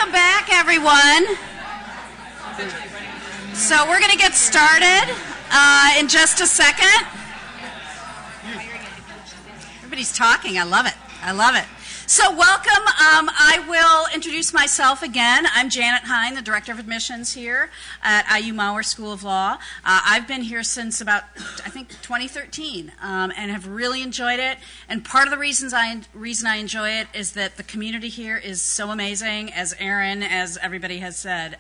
Welcome back, everyone. So we're going to get started in just a second. Everybody's talking. I love it. I love it. So welcome. I will introduce myself again. I'm Janet Hine, the Director of Admissions here at IU Mauer School of Law. I've been here since about, I think, 2013 and have really enjoyed it. And part of the reason I enjoy it is that the community here is so amazing, as Erin, as everybody has said.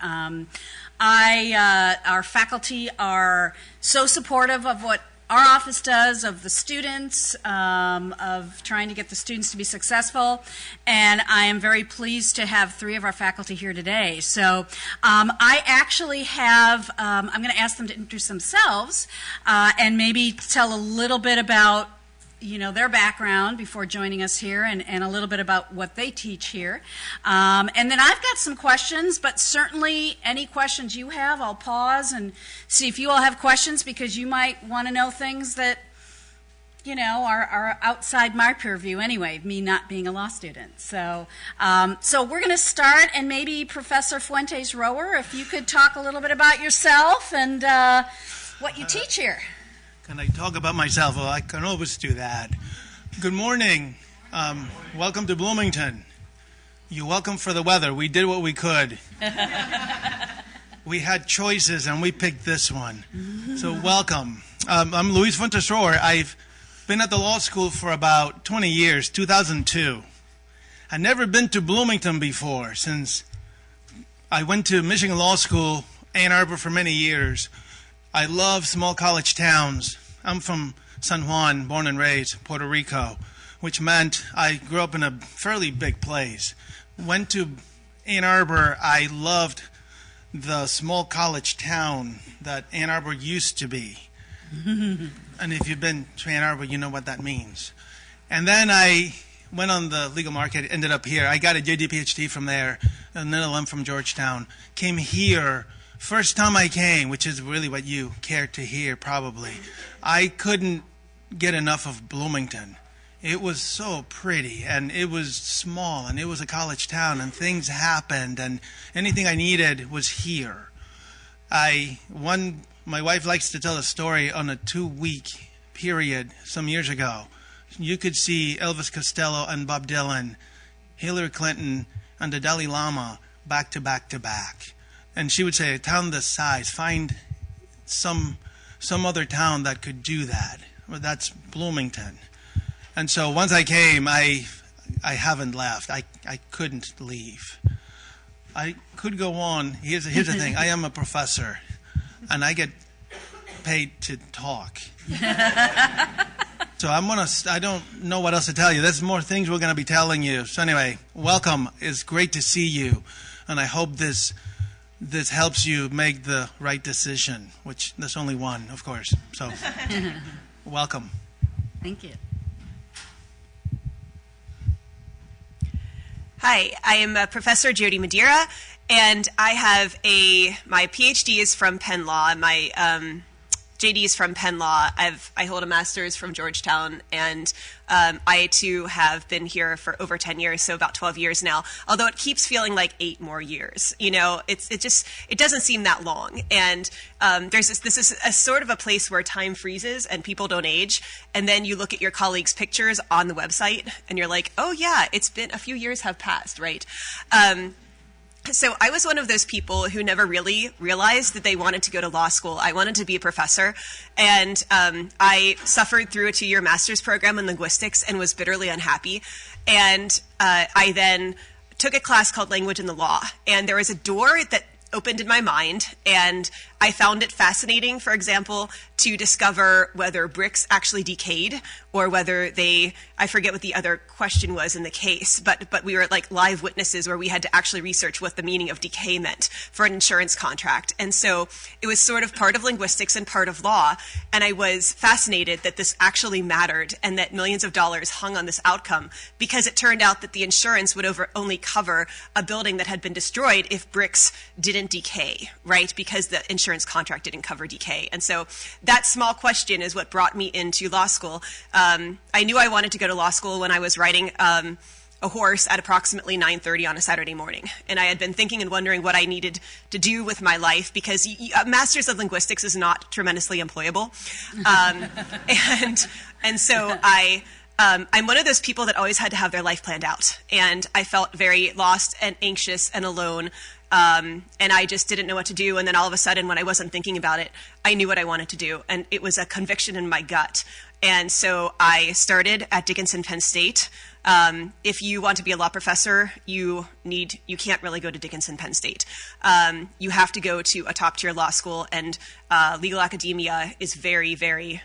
Our faculty are so supportive of what our office does, of the students, of trying to get the students to be successful, and I am very pleased to have 3 of our faculty here today. So I actually have, I'm going to ask them to introduce themselves and maybe tell a little bit about their background before joining us here, and a little bit about what they teach here. And then I've got some questions, but certainly any questions you have, I'll pause and see if you all have questions, because you might want to know things that, are outside my purview anyway, me not being a law student. So we're going to start, and maybe Professor Fuentes-Rower, if you could talk a little bit about yourself and what you teach here. Can I talk about myself? Well, I can always do that. Good morning. Welcome to Bloomington. You're welcome for the weather. We did what we could. We had choices, and we picked this one. So welcome. I'm Luis Fuentes-Rower. I've been at the law school for about 20 years, 2002. I've never been to Bloomington before, since I went to Michigan Law School, Ann Arbor, for many years. I love small college towns. I'm from San Juan, born and raised, Puerto Rico, which meant I grew up in a fairly big place. Went to Ann Arbor. I loved the small college town that Ann Arbor used to be. And if you've been to Ann Arbor, you know what that means. And then I went on the legal market, ended up here. I got a JD PhD from there, an LLM from Georgetown. Came here. First time I came, which is really what you care to hear probably, I couldn't get enough of Bloomington. It was so pretty, and it was small, and it was a college town, and things happened, and anything I needed was here. My wife likes to tell a story on a 2-week period some years ago. You could see Elvis Costello and Bob Dylan, Hillary Clinton, and the Dalai Lama back to back to back. And she would say, a town this size, find some other town that could do that. Well, that's Bloomington. And so once I came, I haven't left. I couldn't leave. I could go on. Here's the thing. I am a professor, and I get paid to talk. So I don't know what else to tell you. There's more things we're going to be telling you. So anyway, welcome. It's great to see you, and I hope this helps you make the right decision, which there's only one, of course. So, welcome. Thank you. Hi, I am Professor Jody Madeira, and I have my PhD is from Penn Law, my JD is from Penn Law. I hold a master's from Georgetown, and I too have been here for over 10 years, so about 12 years now. Although it keeps feeling like 8 more years. It doesn't seem that long. And this is a sort of a place where time freezes and people don't age. And then you look at your colleagues' pictures on the website, and you're like, oh yeah, it's been a few years have passed, right? So I was one of those people who never really realized that they wanted to go to law school. I wanted to be a professor, and I suffered through a 2-year master's program in linguistics and was bitterly unhappy. And I then took a class called Language in the Law, and there was a door that opened in my mind, and I found it fascinating, for example, to discover whether bricks actually decayed or whether I forget what the other question was in the case, but we were like live witnesses where we had to actually research what the meaning of decay meant for an insurance contract. And so it was sort of part of linguistics and part of law, and I was fascinated that this actually mattered and that millions of dollars hung on this outcome, because it turned out that the insurance would only cover a building that had been destroyed if bricks didn't decay, right? Because the insurance contract didn't cover decay. And so that small question is what brought me into law school. I knew I wanted to go to law school when I was writing a horse at approximately 9:30 on a Saturday morning. And I had been thinking and wondering what I needed to do with my life, because a master's of linguistics is not tremendously employable. And so I'm one of those people that always had to have their life planned out. And I felt very lost and anxious and alone. And I just didn't know what to do. And then all of a sudden, when I wasn't thinking about it, I knew what I wanted to do. And it was a conviction in my gut. And so I started at Dickinson Penn State. If you want to be a law professor, you can't really go to Dickinson Penn State. You have to go to a top tier law school, and legal academia is very, very,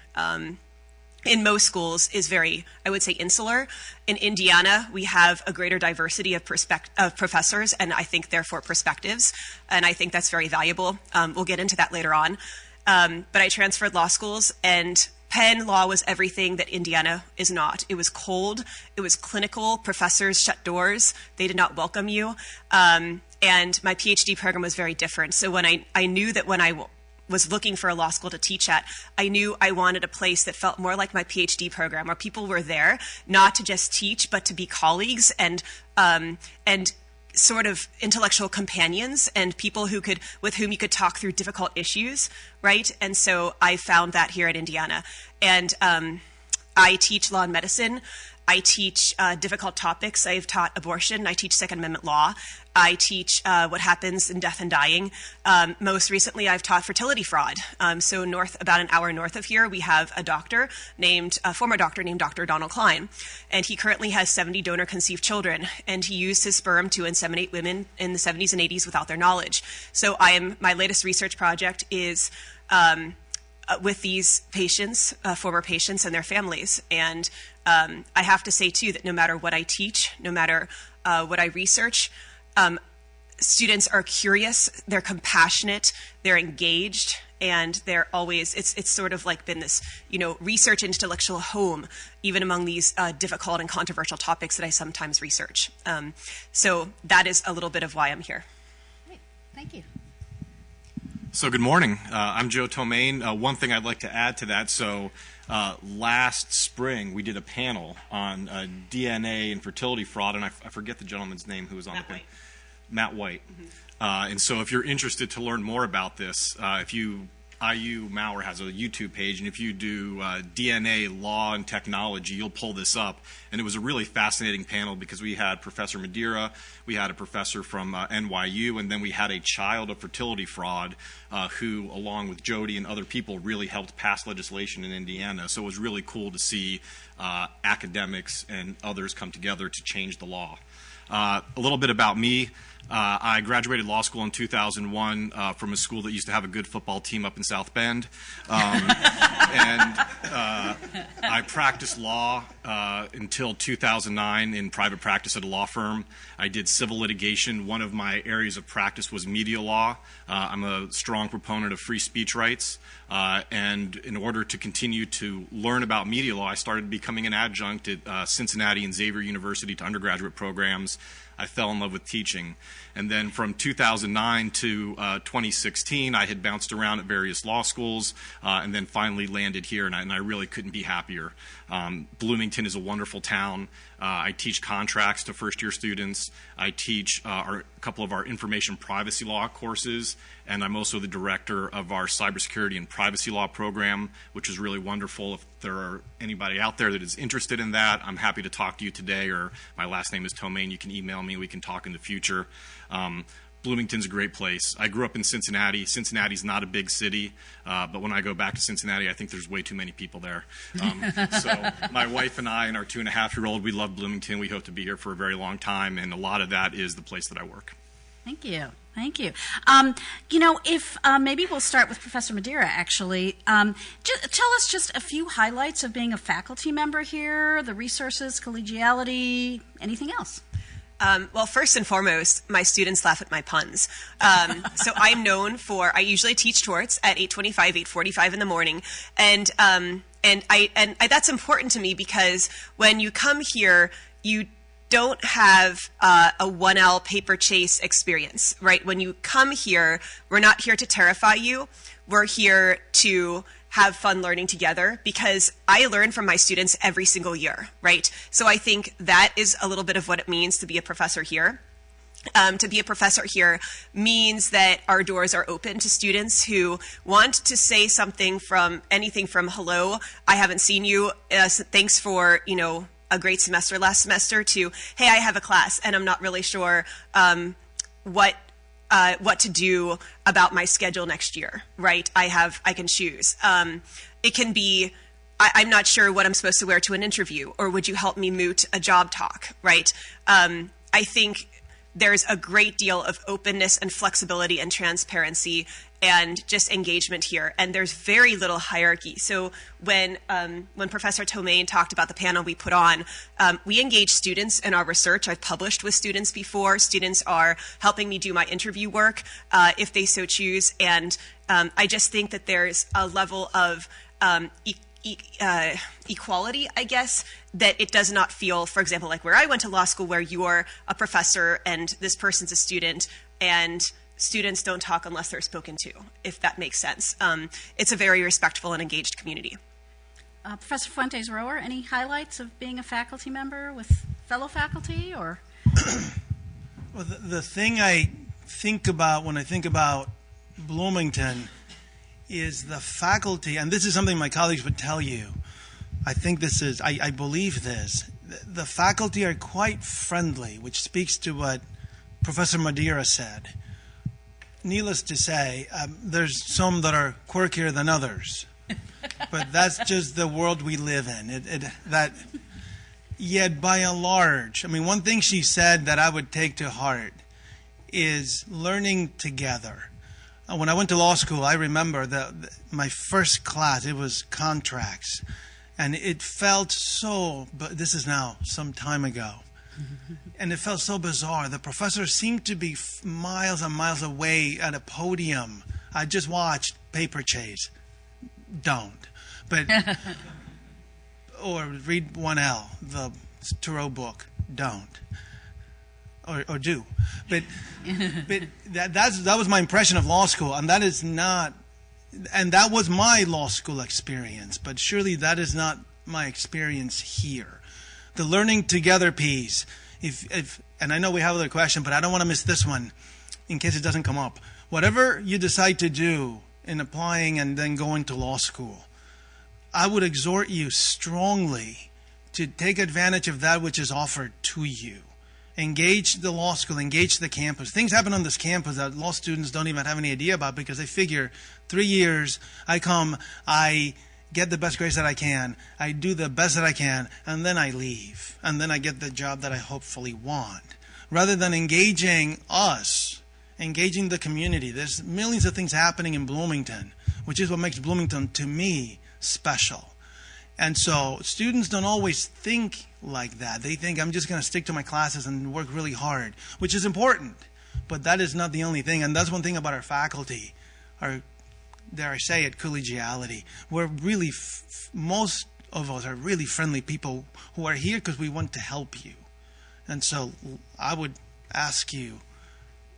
in most schools, is very, I would say, insular. In Indiana, we have a greater diversity of professors, and I think therefore perspectives, and I think that's very valuable. We'll get into that later on. But I transferred law schools, and Penn Law was everything that Indiana is not. It was cold. It was clinical. Professors shut doors. They did not welcome you. And my PhD program was very different. So when I knew that when I was looking for a law school to teach at, I knew I wanted a place that felt more like my PhD program, where people were there not to just teach, but to be colleagues and sort of intellectual companions and people with whom you could talk through difficult issues, right? And so I found that here at Indiana. And I teach law and medicine. I teach difficult topics. I've taught abortion. I teach Second Amendment law. I teach what happens in death and dying. Most recently, I've taught fertility fraud. So about an hour north of here, we have a former doctor named Dr. Donald Klein. And he currently has 70 donor-conceived children. And he used his sperm to inseminate women in the 70s and 80s without their knowledge. So my latest research project is with these patients, former patients and their families. And I have to say, too, that no matter what I teach, no matter what I research, students are curious, they're compassionate, they're engaged, and they're always, it's sort of like been this, research intellectual home, even among these difficult and controversial topics that I sometimes research. So that is a little bit of why I'm here. Great. Thank you. So good morning. I'm Joe Tomaine. One thing I'd like to add to that, last spring we did a panel on DNA and fertility fraud, and I forget the gentleman's name who was on the panel. Matt White. Mm-hmm. And so if you're interested to learn more about this, IU Maurer has a YouTube page, and if you do DNA, law, and technology, you'll pull this up. And it was a really fascinating panel because we had Professor Madeira, we had a professor from NYU, and then we had a child of fertility fraud who, along with Jody and other people, really helped pass legislation in Indiana. So it was really cool to see academics and others come together to change the law. A little bit about me. I graduated law school in 2001 from a school that used to have a good football team up in South Bend. And I practiced law until 2009 in private practice at a law firm. I did civil litigation. One of my areas of practice was media law. I'm a strong proponent of free speech rights. And in order to continue to learn about media law, I started becoming an adjunct at Cincinnati and Xavier University to undergraduate programs. I fell in love with teaching. And then from 2009 to 2016, I had bounced around at various law schools and then finally landed here, and I really couldn't be happier. Bloomington is a wonderful town. I teach contracts to first-year students. I teach a couple of our information privacy law courses, and I'm also the director of our cybersecurity and privacy law program, which is really wonderful. If there are anybody out there that is interested in that, I'm happy to talk to you today, or my last name is Tomaine. You can email me. We can talk in the future. Bloomington's a great place. I grew up in Cincinnati. Cincinnati's not a big city, but when I go back to Cincinnati, I think there's way too many people there. So my wife and I and our 2.5-year-old, we love Bloomington. We hope to be here for a very long time, and a lot of that is the place that I work. Thank you. Thank you. If maybe we'll start with Professor Madeira, actually. Tell us just a few highlights of being a faculty member here, the resources, collegiality, anything else. Well, first and foremost, my students laugh at my puns. So I'm known for, I usually teach torts at 8:25, 8:45 in the morning. And that's important to me because when you come here, you don't have a 1L paper chase experience, right? When you come here, we're not here to terrify you. We're here to have fun learning together, because I learn from my students every single year, right? So I think that is a little bit of what it means to be a professor here. To be a professor here means that our doors are open to students who want to say something, from anything from "hello, I haven't seen you, thanks for a great semester last semester," to "hey, I have a class and I'm not really sure what to do about my schedule next year." Right? I can choose. It can be, I'm not sure what I'm supposed to wear to an interview, or would you help me moot a job talk? Right? I think there's a great deal of openness and flexibility and transparency and just engagement here, and there's very little hierarchy. So when Professor Tomain talked about the panel we put on, we engage students in our research. I've published with students before. Students are helping me do my interview work if they so choose, and I just think that there's a level of equality, I guess, that it does not feel, for example, like where I went to law school, where you're a professor and this person's a student, and students don't talk unless they're spoken to, if that makes sense. It's a very respectful and engaged community. Professor Fuentes-Rower, any highlights of being a faculty member with fellow faculty, or? Well, the thing I think about when I think about Bloomington is the faculty, and this is something my colleagues would tell you. I believe this. The faculty are quite friendly, which speaks to what Professor Madeira said. Needless to say, there's some that are quirkier than others, but that's just the world we live in. Yet, by and large, I mean, one thing she said that I would take to heart is learning together. When I went to law school, I remember my first class, it was contracts. And it felt so, but this is now some time ago. And it felt so bizarre. The professor seemed to be miles and miles away at a podium. I just watched Paper Chase. Don't. But, or read 1L, the Thoreau book. Don't. Or do. But that was my impression of law school, and that is not, and that was my law school experience, but surely that is not my experience here. The learning together piece, and I know we have other questions, but I don't want to miss this one in case it doesn't come up. Whatever you decide to do in applying and then going to law school, I would exhort you strongly to take advantage of that which is offered to you. Engage the law school, engage the campus. Things happen on this campus that law students don't even have any idea about, because they figure 3 years, I come, I get the best grades that I can, I do the best that I can, and then I leave. And then I get the job that I hopefully want. Rather than engaging us, engaging the community. There's millions of things happening in Bloomington, which is what makes Bloomington, to me, special. And so students don't always think like that. They think, I'm just going to stick to my classes and work really hard, which is important. But that is not the only thing. And that's one thing about our faculty, our, dare I say it, collegiality. We're really, most of us are really friendly people who are here because we want to help you. And so I would ask you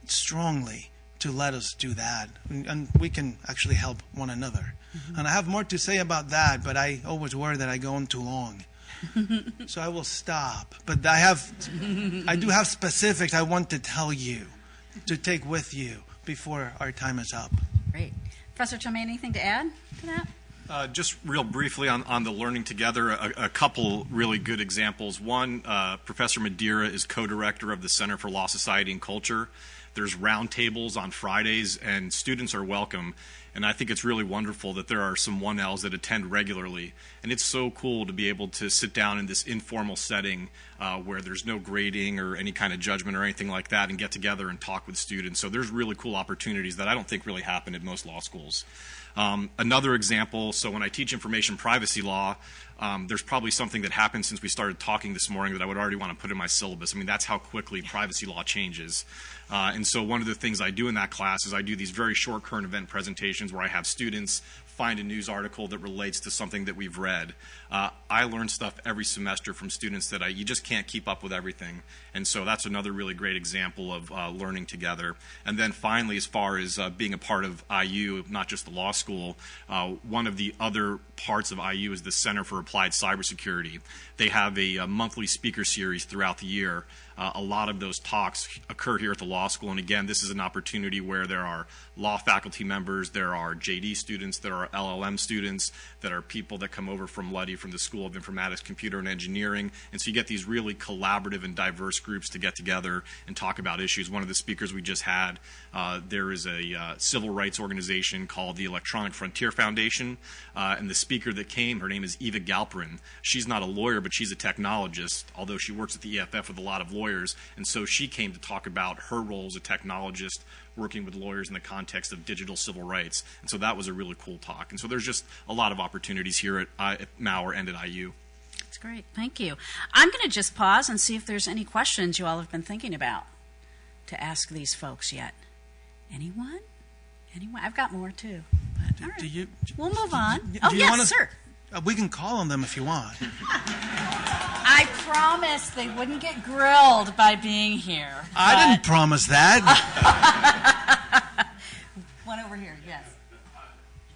strongly to let us do that. And we can actually help one another. Mm-hmm. And I have more to say about that, but I always worry that I go on too long. So I will stop. But I do have specifics I want to tell you to take with you before our time is up. Great. Professor Tomain, anything to add to that? Just real briefly on the learning together, a couple really good examples. One, Professor Madeira is co-director of the Center for Law, Society, and Culture. There's roundtables on Fridays, and students are welcome. And I think it's really wonderful that there are some 1Ls that attend regularly. And it's so cool to be able to sit down in this informal setting where there's no grading or any kind of judgment or anything like that, and get together and talk with students. So there's really cool opportunities that I don't think really happen at most law schools. Another example, so when I teach information privacy law, there's probably something that happened since we started talking this morning that I would already want to put in my syllabus. I mean, that's how quickly privacy law changes. And so one of the things I do in that class is I do these very short current event presentations where I have students find a news article that relates to something that we've read. I learn stuff every semester from students that you just can't keep up with everything. And so that's another really great example of learning together. And then finally, as far as being a part of IU, not just the law school, one of the other parts of IU is the Center for Applied Cybersecurity. They have a monthly speaker series throughout the year. A lot of those talks occur here at the law school, and again, this is an opportunity where there are law faculty members, there are JD students, there are LLM students, that are people that come over from Luddy, from the School of Informatics, Computer, and Engineering, and so you get these really collaborative and diverse groups to get together and talk about issues. One of the speakers we just had, there is a civil rights organization called the Electronic Frontier Foundation, and the speaker that came, her name is Eva Galperin. She's not a lawyer, but she's a technologist, although she works at the EFF with a lot of lawyers, and so she came to talk about her role as a technologist working with lawyers in the context of digital civil rights, and so that was a really cool talk. And so there's just a lot of opportunities here at Maurer and at IU. That's great. Thank you. I'm going to just pause and see if there's any questions you all have been thinking about to ask these folks yet. Anyone? Anyone? I've got more too. All right. We'll move on. Yes, sir. We can call on them if you want. I promised they wouldn't get grilled by being here. I didn't promise that. One over here, yes. You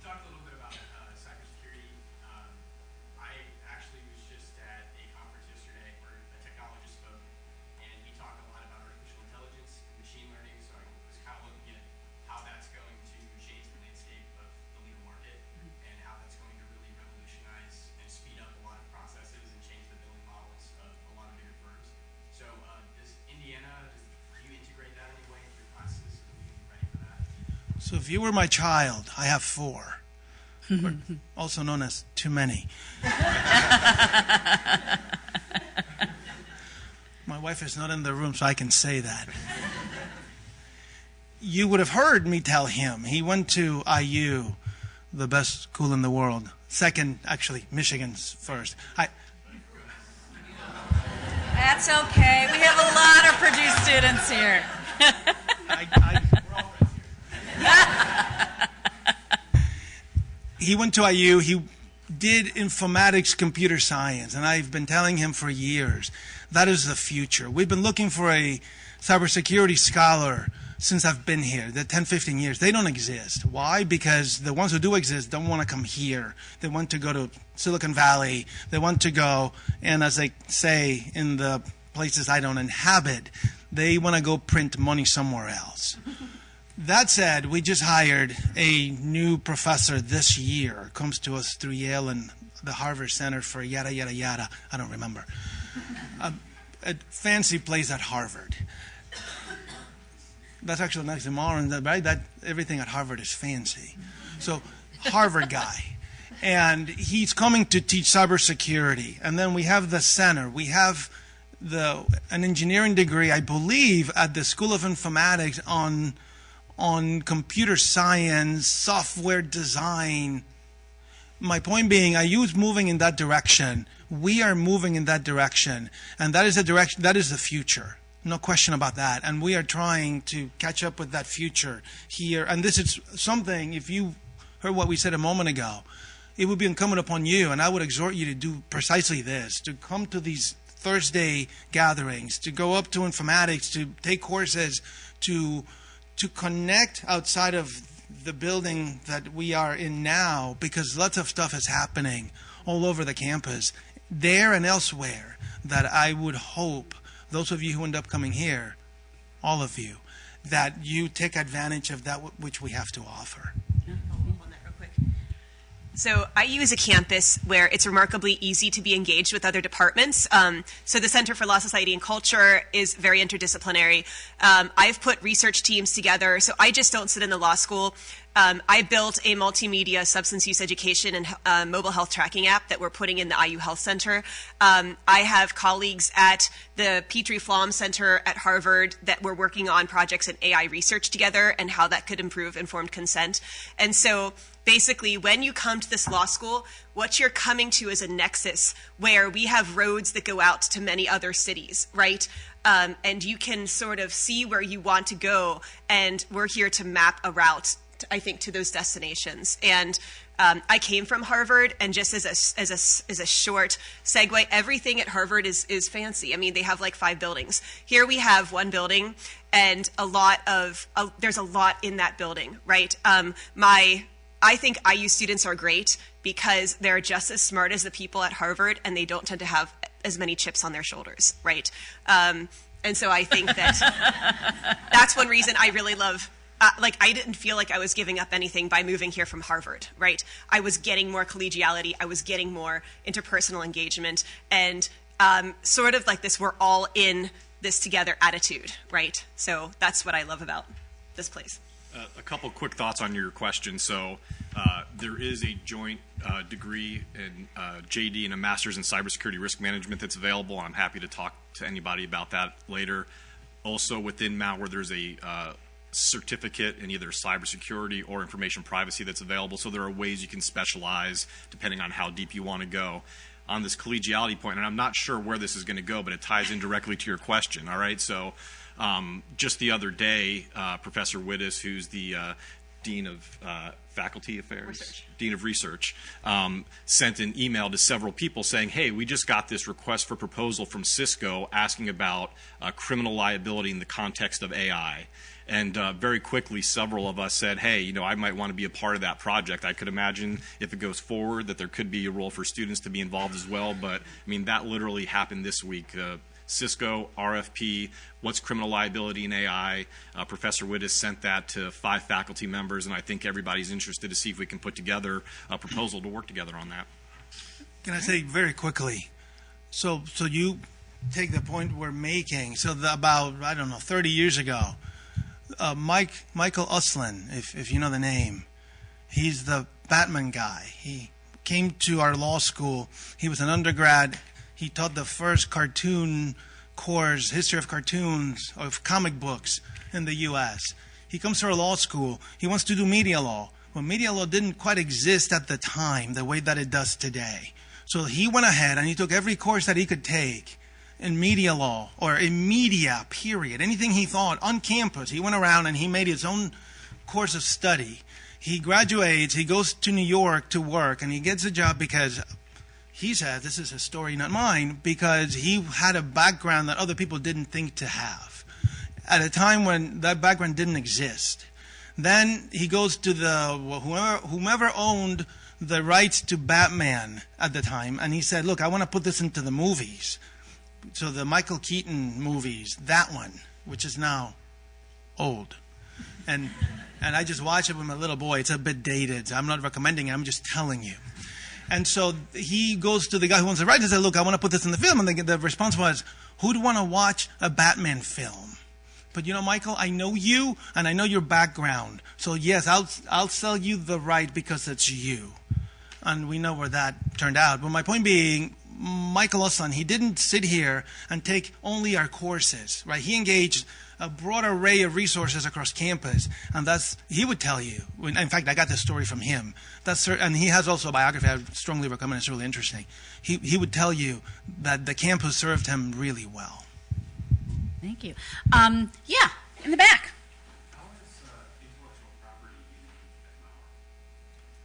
talked a little bit about cybersecurity. I actually was just at a conference yesterday where a technologist spoke, and he talked a lot about artificial intelligence and machine learning, so I was kind of looking at how that's going to change the landscape of the legal market and how that's going to really revolutionize and speed up a lot of processes and change the billing models of a lot of bigger firms. So does Indiana, do you integrate that in any way into your classes so that we can be ready for that? So if you were my child, I have 4, also known as too many. My wife is not in the room, so I can say that. You would have heard me tell him. He went to IU, the best school in the world. Second, actually, Michigan's first. That's okay. We have a lot of Purdue students here. He went to IU. He did informatics, computer science, and I've been telling him for years that is the future. We've been looking for a cybersecurity scholar since I've been here, the 10, 15 years. They don't exist. Why? Because the ones who do exist don't want to come here. They want to go to Silicon Valley. They want to go, and as they say in the places I don't inhabit, they want to go print money somewhere else. That said, we just hired a new professor this year. Comes to us through Yale and the Harvard Center for yada, yada, yada. I don't remember. A fancy place at Harvard. That's actually an oxymoron, right? That everything at Harvard is fancy. So, Harvard guy. And he's coming to teach cybersecurity. And then we have the center. We have an engineering degree, I believe, at the School of Informatics on computer science, software design. My point being, IU is moving in that direction. We are moving in that direction. And that is the direction, that is the future. No question about that. And we are trying to catch up with that future here. And this is something, if you heard what we said a moment ago, it would be incumbent upon you, and I would exhort you to do precisely this, to come to these Thursday gatherings, to go up to informatics, to take courses, to connect outside of the building that we are in now, because lots of stuff is happening all over the campus, there and elsewhere, that I would hope those of you who end up coming here, all of you, that you take advantage of that which we have to offer. So IU is a campus where it's remarkably easy to be engaged with other departments. So the Center for Law, Society, and Culture is very interdisciplinary. I've put research teams together. So I just don't sit in the law school. I built a multimedia substance use education and mobile health tracking app that we're putting in the IU Health Center. I have colleagues at the Petrie-Flom Center at Harvard that we're working on projects in AI research together and how that could improve informed consent. And so basically, when you come to this law school, what you're coming to is a nexus where we have roads that go out to many other cities, right? And you can sort of see where you want to go, and we're here to map a route, I think, to those destinations. And I came from Harvard, and just as a short segue, everything at Harvard is fancy. I mean, they have like 5 buildings. Here we have 1 building, and there's a lot in that building, right? I think IU students are great because they're just as smart as the people at Harvard, and they don't tend to have as many chips on their shoulders, right? And so I think that that's one reason I really love. I didn't feel like I was giving up anything by moving here from Harvard, right? I was getting more collegiality. I was getting more interpersonal engagement, and sort of like this, we're all in this together attitude, right? So that's what I love about this place. A couple quick thoughts on your question. So there is a joint degree in JD and a master's in cybersecurity risk management that's available, and I'm happy to talk to anybody about that later. Also within Malware, there's a certificate in either cybersecurity or information privacy that's available. So there are ways you can specialize depending on how deep you want to go. On this collegiality point, and I'm not sure where this is going to go, but it ties in directly to your question. All right, so just the other day, Professor Wittes, who's the Dean of Faculty Affairs, Dean of Research, sent an email to several people saying, hey, we just got this request for proposal from Cisco asking about criminal liability in the context of AI. And very quickly, several of us said, hey, I might want to be a part of that project. I could imagine if it goes forward that there could be a role for students to be involved as well. But, I mean, that literally happened this week. Cisco, RFP, what's criminal liability in AI? Professor Wittes sent that to 5 faculty members, and I think everybody's interested to see if we can put together a proposal to work together on that. Can I say very quickly? So you take the point we're making. So about, 30 years ago, Michael Uslan, if you know the name, he's the Batman guy. He came to our law school. He was an undergrad. He taught the first cartoon course, history of cartoons, of comic books in the U.S. He comes to our law school. He wants to do media law. Well, media law didn't quite exist at the time the way that it does today. So he went ahead and he took every course that he could take in media law or in media, period. Anything he thought on campus, he went around and he made his own course of study. He graduates, he goes to New York to work, and he gets a job because he says, this is his story, not mine, because he had a background that other people didn't think to have at a time when that background didn't exist. Then he goes to whomever owned the rights to Batman at the time, and he said, look, I want to put this into the movies. So the Michael Keaton movies, that one, which is now old. And I just watch it with my little boy. It's a bit dated. I'm not recommending it. I'm just telling you. And so he goes to the guy who owns the rights and says, look, I want to put this in the film. And the response was, who'd want to watch a Batman film? But Michael, I know you and I know your background. So yes, I'll sell you the right because it's you. And we know where that turned out. But my point being, Michael Uslan, he didn't sit here and take only our courses, right? He engaged a broad array of resources across campus, and he would tell you. In fact, I got this story from him. And he has also a biography I would strongly recommend. It's really interesting. He would tell you that the campus served him really well. Thank you. Yeah, in the back. How is intellectual property used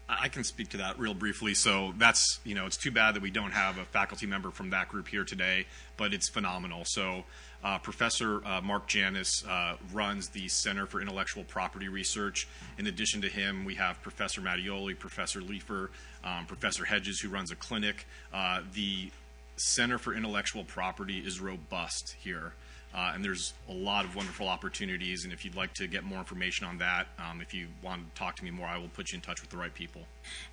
at Malware? I can speak to that real briefly. So that's, it's too bad that we don't have a faculty member from that group here today, but it's phenomenal. So Professor Mark Janis runs the Center for Intellectual Property Research. In addition to him, we have Professor Mattioli, Professor Leifer, Professor Hedges, who runs a clinic. The Center for Intellectual Property is robust here. And there's a lot of wonderful opportunities, and if you'd like to get more information on that, if you want to talk to me more, I will put you in touch with the right people.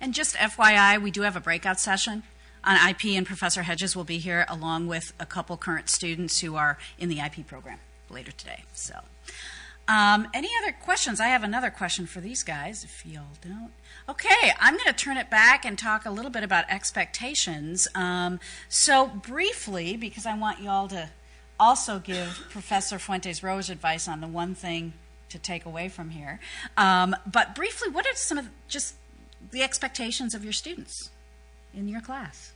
And just FYI, we do have a breakout session on IP, and Professor Hedges will be here along with a couple current students who are in the IP program later today. So, any other questions? I have another question for these guys, if y'all don't. Okay, I'm going to turn it back and talk a little bit about expectations. So briefly, because I want y'all to also give Professor Fuentes-Roche advice on the one thing to take away from here. But briefly, what are some of just the expectations of your students in your class.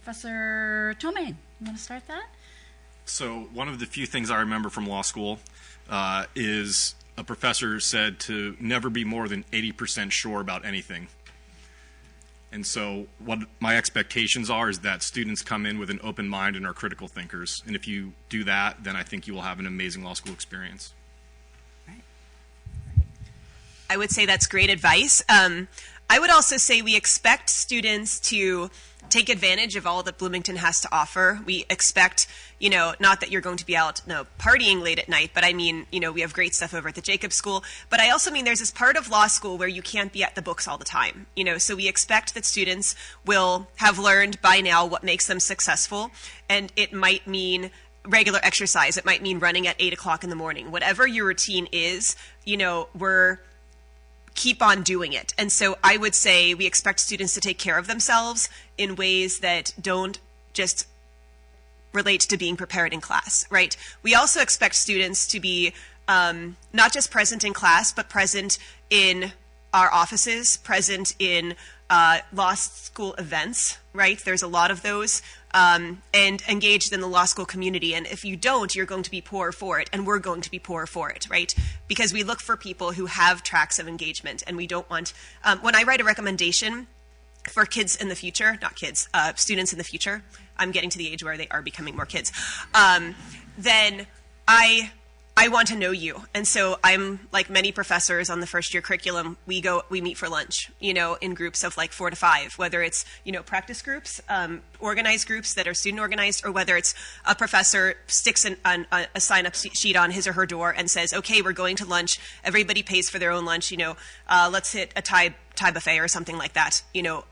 Professor Tomei, you want to start that? So one of the few things I remember from law school is a professor said to never be more than 80% sure about anything. And so what my expectations are is that students come in with an open mind and are critical thinkers. And if you do that, then I think you will have an amazing law school experience. I would say that's great advice. I would also say we expect students to take advantage of all that Bloomington has to offer. We expect, not that you're going to be out partying late at night, but I mean, we have great stuff over at the Jacobs School. But I also mean there's this part of law school where you can't be at the books all the time. So we expect that students will have learned by now what makes them successful. And it might mean regular exercise. It might mean running at 8 o'clock in the morning. Whatever your routine is, keep on doing it. And so I would say we expect students to take care of themselves in ways that don't just relate to being prepared in class, right? We also expect students to be not just present in class, but present in our offices, present in law school events, right? There's a lot of those, and engaged in the law school community. And if you don't, you're going to be poor for it, and we're going to be poor for it, right? Because we look for people who have tracks of engagement, and we don't want, when I write a recommendation for kids in the future, not kids, students in the future, I'm getting to the age where they are becoming more kids, then I want to know you. And so I'm like many professors on the first year curriculum, we meet for lunch, in groups of like 4 to 5, whether it's, practice groups, organized groups that are student organized, or whether it's a professor sticks a sign-up sheet on his or her door and says, okay, we're going to lunch. Everybody pays for their own lunch, let's hit a Thai buffet or something like that,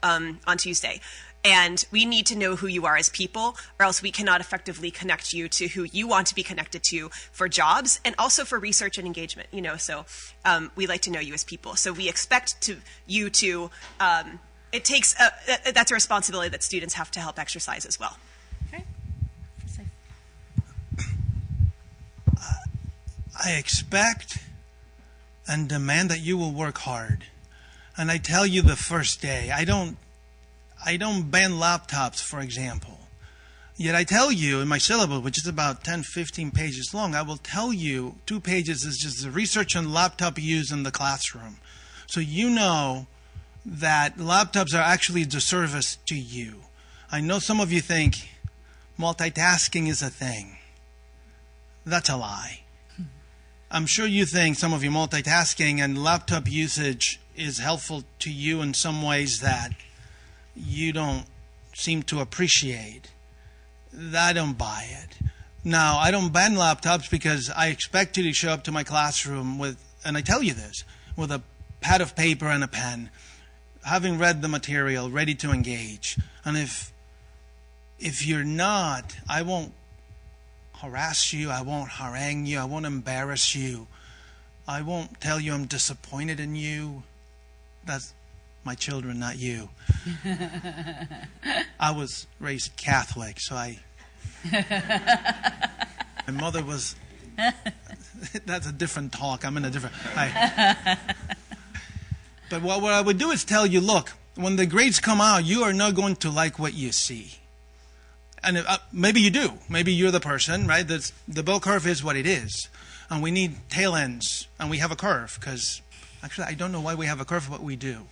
on Tuesday. And we need to know who you are as people, or else we cannot effectively connect you to who you want to be connected to for jobs and also for research and engagement. So we like to know you as people. So we expect you to. It takes that's a responsibility that students have to help exercise as well. Okay. I expect and demand that you will work hard. And I tell you the first day, I don't ban laptops, for example. Yet I tell you in my syllabus, which is about 10, 15 pages long, I will tell you 2 pages is just the research on laptop use in the classroom. So you know that laptops are actually a disservice to you. I know some of you think multitasking is a thing. That's a lie. I'm sure you think some of you multitasking and laptop usage is helpful to you in some ways that you don't seem to appreciate. I don't buy it. Now, I don't ban laptops because I expect you to show up to my classroom with, and I tell you this, with a pad of paper and a pen, having read the material, ready to engage. And if you're not, I won't harass you, I won't harangue you, I won't embarrass you. I won't tell you I'm disappointed in you. That's my children, not you. I was raised Catholic, so my mother was, that's a different talk. I'm in a different, but what I would do is tell you, look, when the grades come out, you are not going to like what you see. And maybe you do. Maybe you're the person, right? The bell curve is what it is. And we need tail ends, and we have a curve, because actually I don't know why we have a curve, but we do.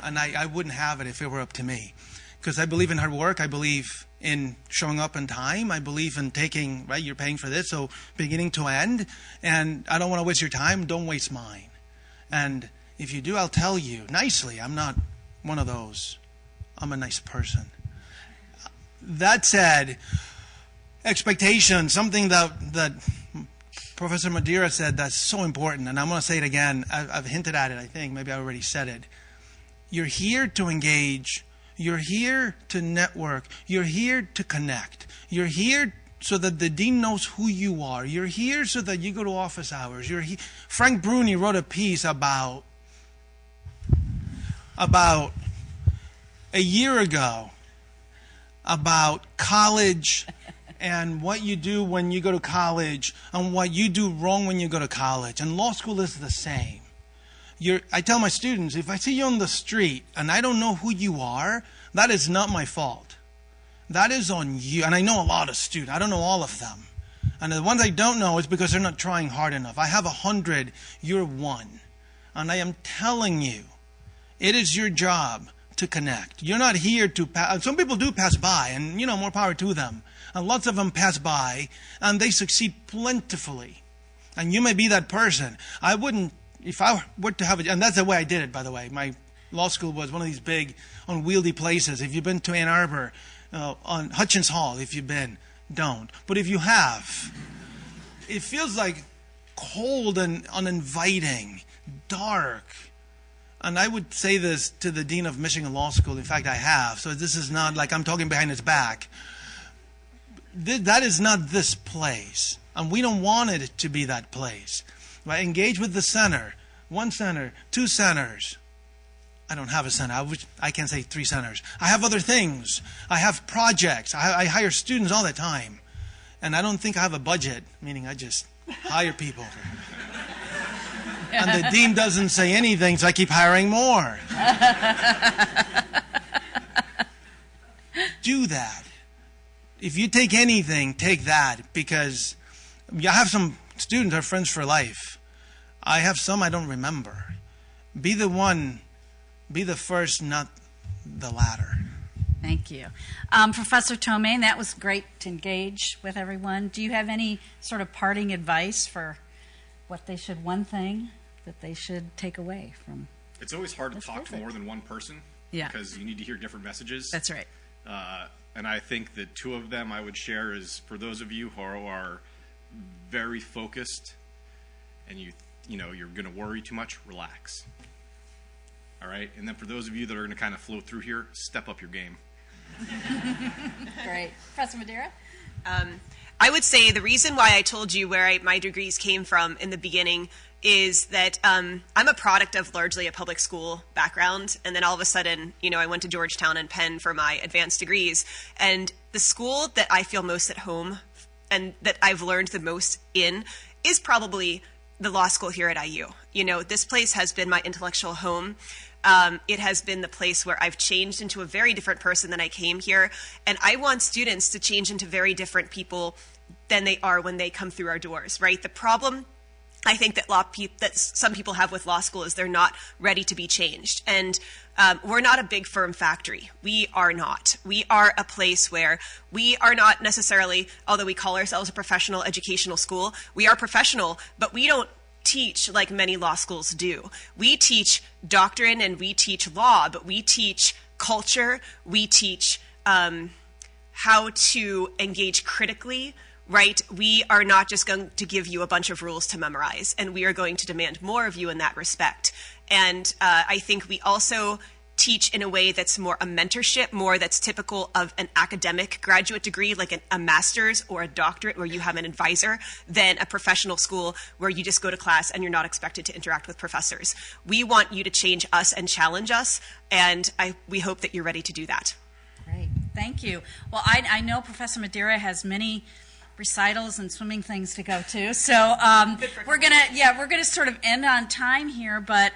And I wouldn't have it if it were up to me. Because I believe in hard work. I believe in showing up on time. I believe in taking, right, you're paying for this, so beginning to end. And I don't want to waste your time. Don't waste mine. And if you do, I'll tell you nicely. I'm not one of those. I'm a nice person. That said, expectation, something that Professor Madeira said that's so important. And I'm going to say it again. I've hinted at it, I think. Maybe I already said it. You're here to engage. You're here to network. You're here to connect. You're here so that the dean knows who you are. You're here so that you go to office hours. Frank Bruni wrote a piece about a year ago about college and what you do when you go to college and what you do wrong when you go to college. And law school is the same. I tell my students, if I see you on the street and I don't know who you are, that is not my fault. That is on you. And I know a lot of students. I don't know all of them. And the ones I don't know is because they're not trying hard enough. I have 100, you're one. And I am telling you, it is your job to connect. You're not here to pass. Some people do pass by, and, more power to them. And lots of them pass by, and they succeed plentifully. And you may be that person. I wouldn't, if I were to have it, and that's the way I did it, by the way. My law school was one of these big, unwieldy places. If you've been to Ann Arbor, on Hutchins Hall, if you've been, don't. But if you have, it feels like cold and uninviting, dark. And I would say this to the dean of Michigan Law School. In fact, I have. So this is not like I'm talking behind his back. That is not this place. And we don't want it to be that place. Right? Engage with the center. 1 center, 2 centers. I don't have a center. I can't say 3 centers. I have other things. I have projects. I hire students all the time. And I don't think I have a budget, meaning I just hire people. And the dean doesn't say anything, so I keep hiring more. Do that. If you take anything, take that, because I have some students who are friends for life. I have some I don't remember. Be the one, be the first, not the latter. Thank you. Professor Tomei, that was great to engage with everyone. Do you have any sort of parting advice for one thing that they should take away from? It's always hard to Let's talk to visit. more than one person. Yeah. Because you need to hear different messages. That's right. And I think that 2 of them I would share is for those of you who are very focused and you're going to worry too much, relax. All right? And then for those of you that are going to kind of flow through here, step up your game. Great. Professor Madeira? I would say the reason why I told you where my degrees came from in the beginning is that I'm a product of largely a public school background. And then all of a sudden, I went to Georgetown and Penn for my advanced degrees. And the school that I feel most at home and that I've learned the most in is probably the law school here at IU. This place has been my intellectual home. It has been the place where I've changed into a very different person than I came here. And I want students to change into very different people than they are when they come through our doors, right? The problem I think that some people have with law school is they're not ready to be changed. And we're not a big firm factory. We are not. We are a place where we are not necessarily, although we call ourselves a professional educational school, we are professional, but we don't teach like many law schools do. We teach doctrine and we teach law, but we teach culture. We teach how to engage critically. Right? We are not just going to give you a bunch of rules to memorize, and we are going to demand more of you in that respect. And I think we also teach in a way that's more a mentorship, more that's typical of an academic graduate degree, like a master's or a doctorate where you have an advisor, than a professional school where you just go to class and you're not expected to interact with professors. We want you to change us and challenge us, and we hope that you're ready to do that. Great. Thank you. Well, I know Professor Madeira has many recitals and swimming things to go to. So we're gonna sort of end on time here, but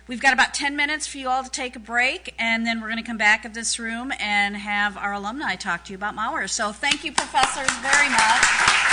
we've got about 10 minutes for you all to take a break, and then we're going to come back at this room and have our alumni talk to you about Mauer. So thank you, professors, very much.